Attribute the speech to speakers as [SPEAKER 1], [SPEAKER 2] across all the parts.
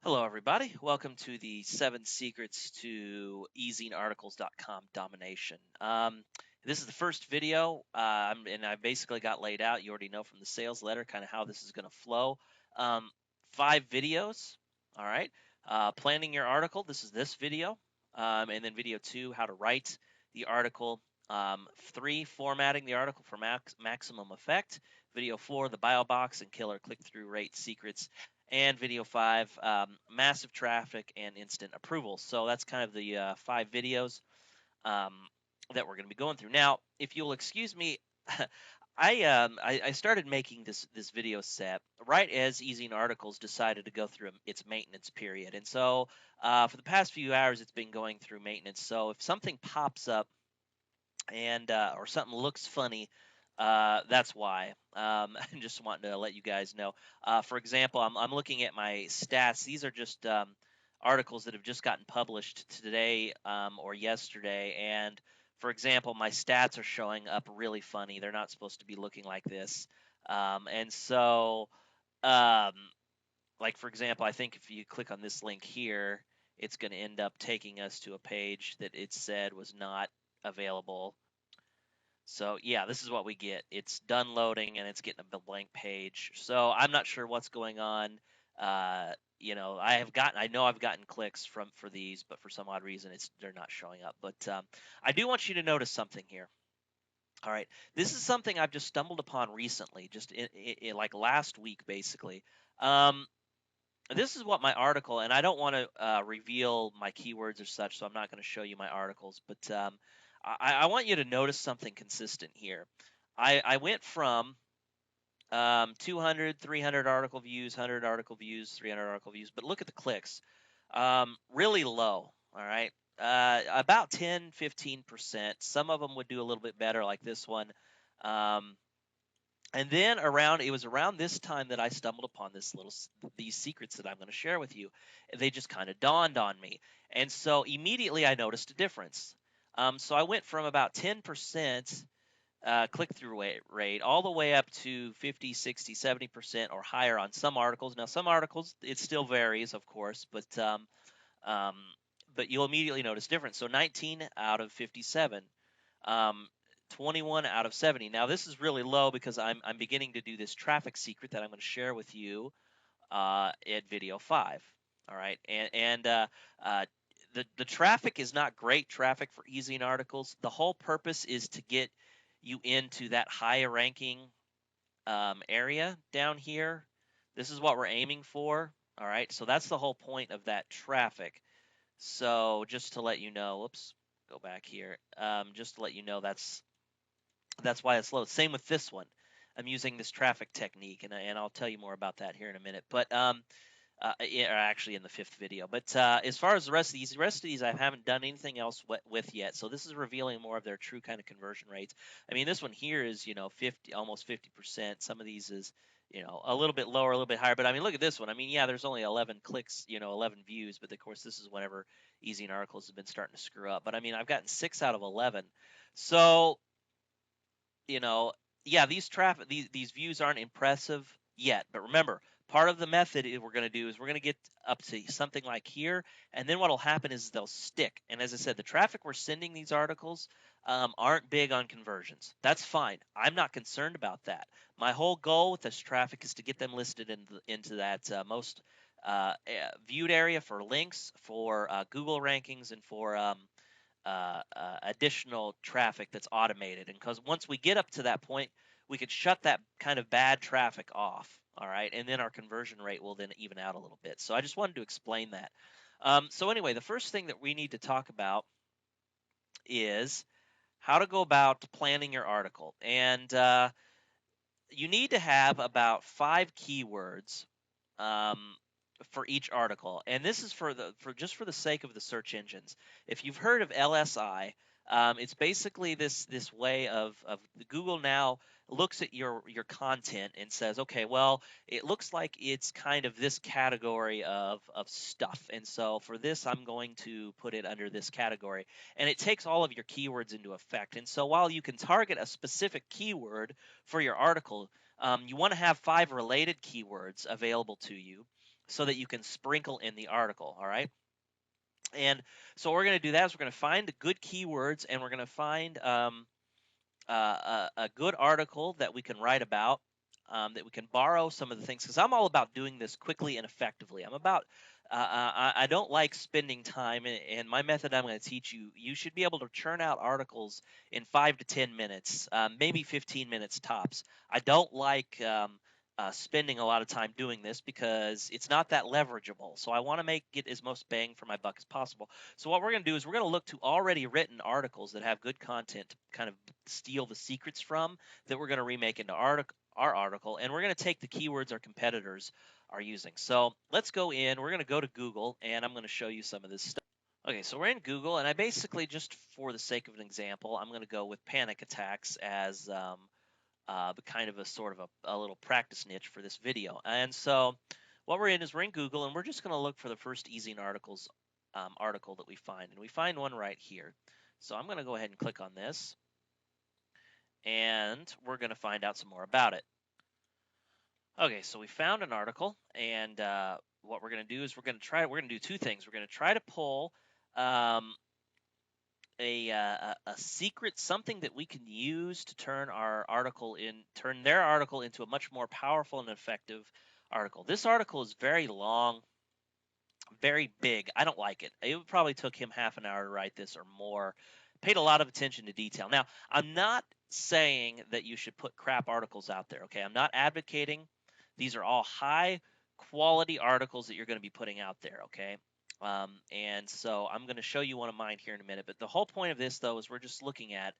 [SPEAKER 1] Hello, everybody. Welcome to the 7 Secrets to EasyArticles.com Domination. This is the first video, and I basically got laid out. You already know from the sales letter kind of how this is going to flow. 5 videos, all right. Planning your article, this is this video. And then video 2, how to write the article. 3, formatting the article for maximum effect. Video 4, the bio box and killer click-through rate secrets, and video 5, massive traffic and instant approval. So that's kind of the 5 videos um, that we're going to be going through. Now, if you'll excuse me, I started making this video set right as Easy Articles decided to go through its maintenance period, and so for the past few hours it's been going through maintenance. So if something pops up and or something looks funny, that's why. I just wanting to let you guys know. For example, I'm looking at my stats. These are just articles that have just gotten published today or yesterday. And for example, my stats are showing up really funny. They're not supposed to be looking like this. And so, um, like for example, I think if you click on this link here, it's going to end up taking us to a page that it said was not available. So yeah, this is what we get. It's done loading and it's getting a blank page. So I'm not sure what's going on. I know I've gotten clicks for these, but for some odd reason they're not showing up. But I do want you to notice something here. All right, this is something I've just stumbled upon recently, just in like last week, basically. Um, this is what my article, and I don't want to reveal my keywords or such, so I'm not going to show you my articles, but I want you to notice something consistent here. I went from 200, 300 article views, 100 article views, 300 article views, but look at the clicks. Really low, all right? About 10, 15%. Some of them would do a little bit better, like this one. Um, and then it was around this time that I stumbled upon these secrets that I'm going to share with you. They just kind of dawned on me. And so immediately I noticed a difference. So I went from about 10% click-through rate all the way up to 50, 60, 70% or higher on some articles. Now, some articles, it still varies, of course, um, but you'll immediately notice difference. So 19 out of 57. Um, 21 out of 70. Now this is really low because I'm beginning to do this traffic secret that I'm going to share with you at video 5. All right, and the traffic is not great traffic for Easy Articles. The whole purpose is to get you into that higher ranking area down here. This is what we're aiming for. All right, so that's the whole point of that traffic. So just to let you know, oops, go back here. Just to let you know, that's why it's low. Same with this one. I'm using this traffic technique, and I'll tell you more about that here in a minute. But yeah, actually in the 5th video. But as far as the rest of these I haven't done anything else with yet. So this is revealing more of their true kind of conversion rates. I mean, this one here is 50, almost 50%. Some of these is a little bit lower, a little bit higher. But I mean, look at this one. I mean, yeah, there's only 11 clicks, 11 views. But of course, this is whenever Easy Articles have been starting to screw up. But I mean, I've gotten 6 out of 11. So you know, yeah, these views aren't impressive yet. But remember, part of the method we're going to do is we're going to get up to something like here, and then what'll happen is they'll stick. And as I said, the traffic we're sending these articles aren't big on conversions. That's fine. I'm not concerned about that. My whole goal with this traffic is to get them listed into that most viewed area for links, for Google rankings, and for additional traffic that's automated. And because once we get up to that point, we could shut that kind of bad traffic off. All right. And then our conversion rate will then even out a little bit. So I just wanted to explain that. So, anyway, the first thing that we need to talk about is how to go about planning your article. And you need to have about 5 keywords um, for each article, and this is for the sake of the search engines. If you've heard of LSI, it's basically this way of Google now looks at your content and says, okay, well, it looks like it's kind of this category of stuff, and so for this, I'm going to put it under this category, and it takes all of your keywords into effect. And so while you can target a specific keyword for your article, you want to have 5 related keywords available to you. so that you can sprinkle in the article. All right. And so what we're going to do that is we're going to find the good keywords, and we're going to find a good article that we can write about, that we can borrow some of the things, because I'm all about doing this quickly and effectively. I'm about I don't like spending time, and my method I'm going to teach you. You should be able to churn out articles in 5 to 10 minutes, maybe 15 minutes tops. I don't like spending a lot of time doing this because it's not that leverageable. So I want to make it as most bang for my buck as possible. So what we're going to do is we're going to look to already written articles that have good content to kind of steal the secrets from, that we're going to remake into our article, and we're going to take the keywords our competitors are using. So let's go in. We're going to go to Google, and I'm going to show you some of this stuff. Okay, so we're in Google, and I basically, just for the sake of an example, I'm going to go with panic attacks as the kind of a sort of a little practice niche for this video. And so what we're in is we're in Google, and we're just going to look for the first easy article that we find, and we find one right here. So I'm going to go ahead and click on this, and we're going to find out some more about it. Okay, so we found an article, and what we're going to do is we're going to do two things. We're going to try to pull a secret, something that we can use to turn their article into a much more powerful and effective article. This article is very long, very big. I don't like it. It probably took him half an hour to write this or more. Paid a lot of attention to detail. Now, I'm not saying that you should put crap articles out there, okay? I'm not advocating. These are all high quality articles that you're going to be putting out there, okay? And so I'm going to show you one of mine here in a minute. But the whole point of this, though, is we're just looking at,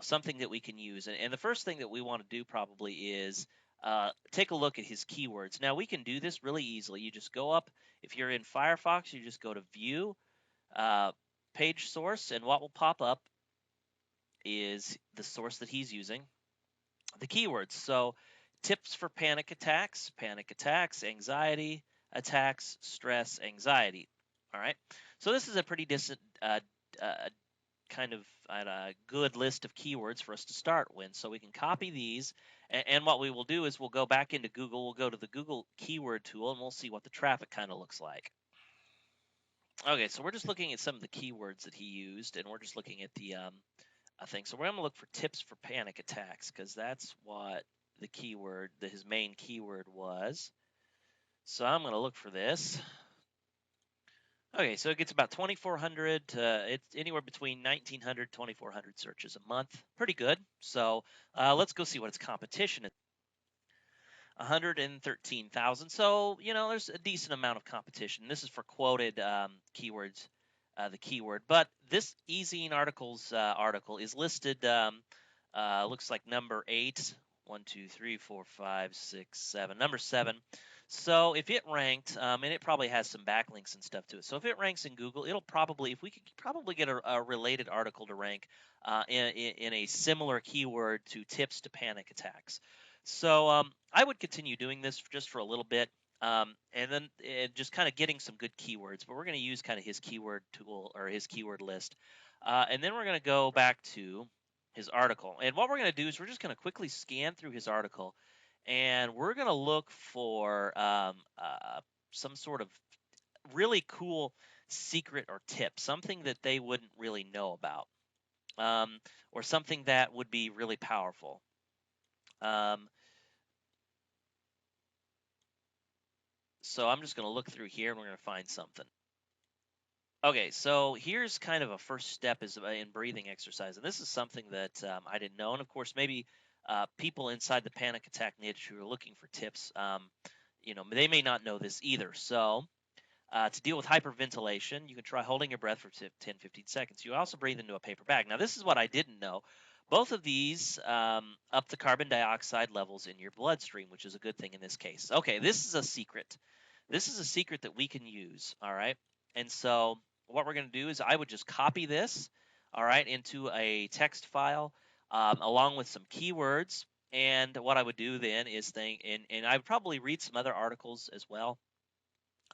[SPEAKER 1] something that we can use. And the first thing that we want to do probably is take a look at his keywords. Now, we can do this really easily. You just go up. If you're in Firefox, you just go to View, Page Source, and what will pop up is the source that he's using, the keywords. So tips for panic attacks, anxiety attacks, stress, anxiety. All right. So this is a pretty decent kind of good list of keywords for us to start with. So we can copy these, and what we will do is we'll go back into Google. We'll go to the Google keyword tool, and we'll see what the traffic kind of looks like. Okay, so we're just looking at some of the keywords that he used, and we're just looking at the thing. So we're going to look for tips for panic attacks, because that's what the keyword, his main keyword was. So I'm going to look for this. Okay, so it gets about 2,400. It's anywhere between 1,900, 2,400 searches a month. Pretty good. So let's go see what its competition is. 113,000. So there's a decent amount of competition. This is for quoted keywords, the keyword. But this eZine article is listed. Looks like number 8. 1, 2, 3, 4, 5, 6, 7. Number 7. So if it ranked, and it probably has some backlinks and stuff to it. So if it ranks in Google, if we could probably get a related article to rank in a similar keyword to tips to panic attacks. So I would continue doing this just for a little bit, and then just kind of getting some good keywords. But we're going to use kind of his keyword tool or his keyword list, and then we're going to go back to his article. And what we're going to do is we're just going to quickly scan through his article, and we're going to look for some sort of really cool secret or tip, something that they wouldn't really know about, or something that would be really powerful. So I'm just going to look through here, and we're going to find something. Okay, so here's kind of a first step is in breathing exercise, and this is something that I didn't know. And of course, maybe people inside the panic attack niche who are looking for tips, they may not know this either. So to deal with hyperventilation, you can try holding your breath for 10, 15 seconds. You also breathe into a paper bag. Now, this is what I didn't know. Both of these up the carbon dioxide levels in your bloodstream, which is a good thing in this case. Okay, this is a secret. This is a secret that we can use, all right? And so what we're going to do is I would just copy this, all right, into a text file along with some keywords. And what I would do then is and I would probably read some other articles as well.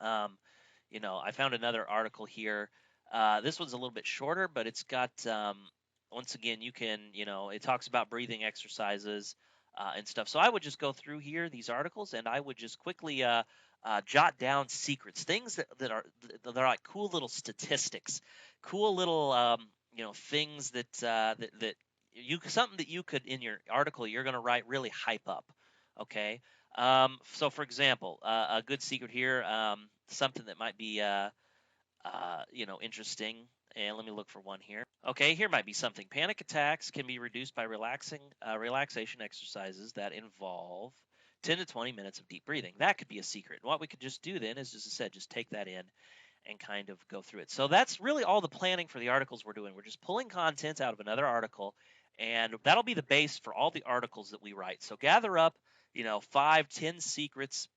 [SPEAKER 1] I found another article here. This one's a little bit shorter, but it's got, once again, you can, it talks about breathing exercises and stuff. So I would just go through here, these articles, and I would just quickly jot down secrets, things that are like cool little statistics, cool little things that you something that you could in your article you're going to write really hype up. Okay. So for example, a good secret here, something that might be interesting. And let me look for one here. Okay, here might be something. Panic attacks can be reduced by relaxation exercises that involve 10 to 20 minutes of deep breathing. That could be a secret. What we could just do then is, as I said, just take that in and kind of go through it. So that's really all the planning for the articles we're doing. We're just pulling content out of another article, and that'll be the base for all the articles that we write. So gather up, 5, 10 secrets,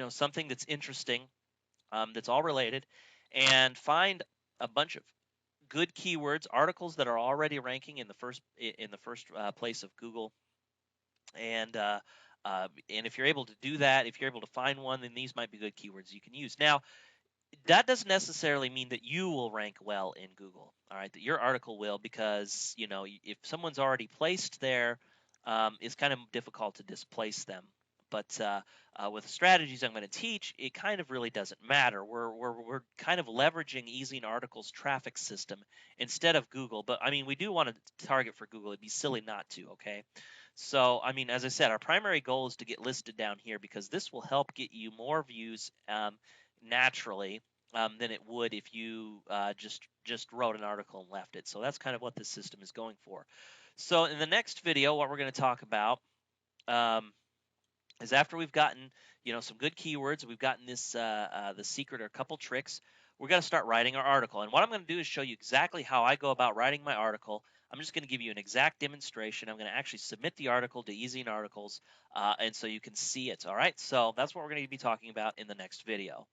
[SPEAKER 1] something that's interesting, that's all related, and find a bunch of good keywords, articles that are already ranking in the first place of Google, and and if you're able to do that, if you're able to find one, then these might be good keywords you can use. Now, that doesn't necessarily mean that you will rank well in Google. All right, that your article will, because if someone's already placed there, it's kind of difficult to displace them. But with the strategies I'm going to teach, it kind of really doesn't matter. We're kind of leveraging Easy in Articles traffic system instead of Google. But I mean, we do want to target for Google. It'd be silly not to. Okay. So, I mean, as I said, our primary goal is to get listed down here because this will help get you more views naturally than it would if you just wrote an article and left it. So that's kind of what this system is going for. So in the next video, what we're going to talk about is after we've gotten some good keywords, we've gotten this the secret or a couple tricks, we're going to start writing our article. And what I'm going to do is show you exactly how I go about writing my article. I'm just going to give you an exact demonstration. I'm going to actually submit the article to Easy in Articles, and so you can see it. All right, so that's what we're going to be talking about in the next video.